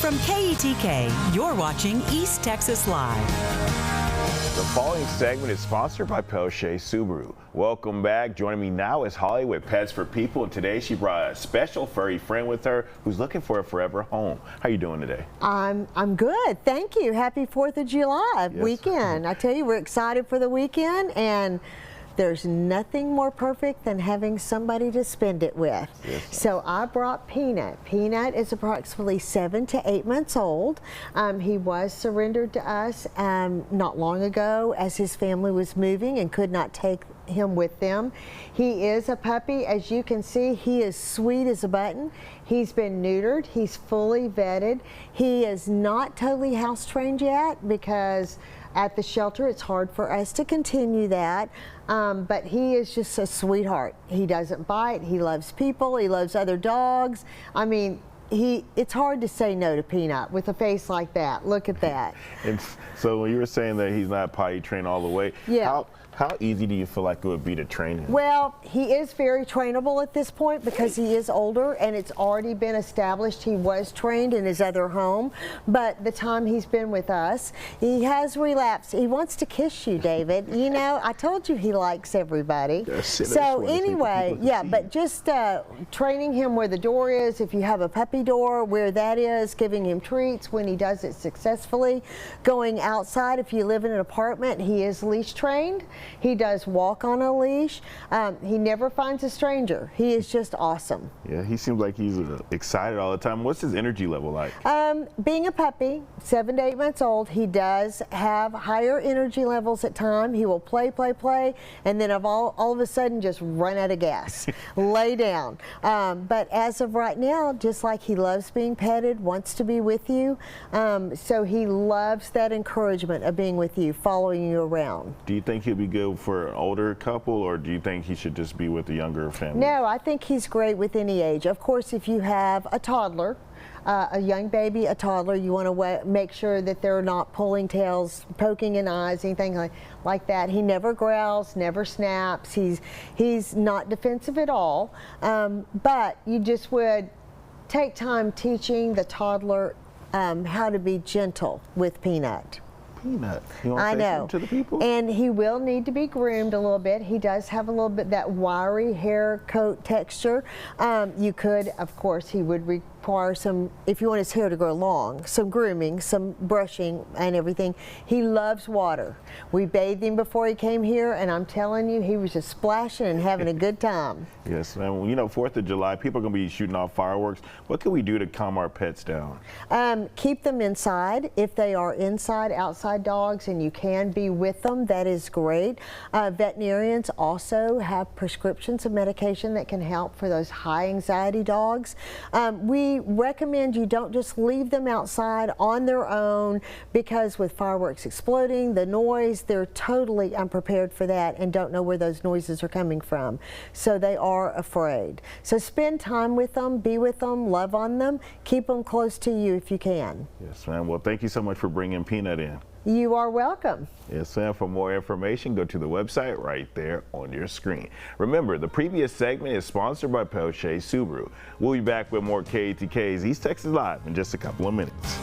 From KETK, you're watching East Texas Live. The following segment is sponsored by Pelche Subaru. Welcome back. Joining me now is Holly with Pets for People, and today she brought a special furry friend with her who's looking for a forever home. How you doing today? I'm good, thank you. Happy 4th of July weekend. I tell you, we're excited for the weekend, and there's nothing more perfect than having somebody to spend it with. Yes. So I brought Peanut. Peanut is approximately 7 to 8 months old. He was surrendered to us not long ago as his family was moving and could not take him with them. He is a puppy. As you can see, he is sweet as a button. He's been neutered. He's fully vetted. He is not totally house trained yet because at the shelter it's hard for us to continue that, but he is just a sweetheart. He doesn't bite. He loves people. He loves other dogs. I mean, it's hard to say no to Peanut with a face like that. Look at that. And so when you were saying that he's not potty trained all the way, yeah. How easy do you feel like it would be to train him? Well, he is very trainable at this point because he is older and it's already been established he was trained in his other home. But the time he's been with us, he has relapsed. He wants to kiss you, David. You know, I told you he likes everybody. So anyway, yeah, but just training him where the door is, if you have a puppy door, where that is, giving him treats when he does it successfully, going outside. If you live in an apartment, he is leash trained. He does walk on a leash. He never finds a stranger. He is just awesome. Yeah, he seems like he's excited all the time. What's his energy level like? Being a puppy, 7 to 8 months old, he does have higher energy levels at times. He will play, and then all of a sudden just run out of gas, lay down. But as of right now, just like he loves being petted, wants to be with you, so he loves that encouragement of being with you, following you around. Do you think he'll be good for an older couple, or do you think he should just be with a younger family? No, I think he's great with any age. Of course, if you have a toddler, a young baby, a toddler, you want to make sure that they're not pulling tails, poking in eyes, anything like that. He never growls, never snaps. He's not defensive at all, but you just would take time teaching the toddler how to be gentle with Peanut. Peanut. You want to I say know. something to the people? And he will need to be groomed a little bit. He does have a little bit that wiry hair coat texture. You could, of course, he would require some, if you want his hair to grow long, some grooming, some brushing and everything. He loves water. We bathed him before he came here, and I'm telling you, he was just splashing and having a good time. Yes, and you know, 4th of July, people are going to be shooting off fireworks. What can we do to calm our pets down? Keep them inside. If they are inside, outside dogs, and you can be with them, that is great. Veterinarians also have prescriptions of medication that can help for those high anxiety dogs. We recommend you don't just leave them outside on their own, because with fireworks exploding, the noise, they're totally unprepared for that and don't know where those noises are coming from. So they are afraid. So spend time with them, be with them, love on them, keep them close to you if you can. Yes, ma'am. Well, thank you so much for bringing Peanut in. You are welcome. Yes, ma'am. For more information, go to the website right there on your screen. Remember, the previous segment is sponsored by Pelche Subaru. We'll be back with more KETK's East Texas Live in just a couple of minutes.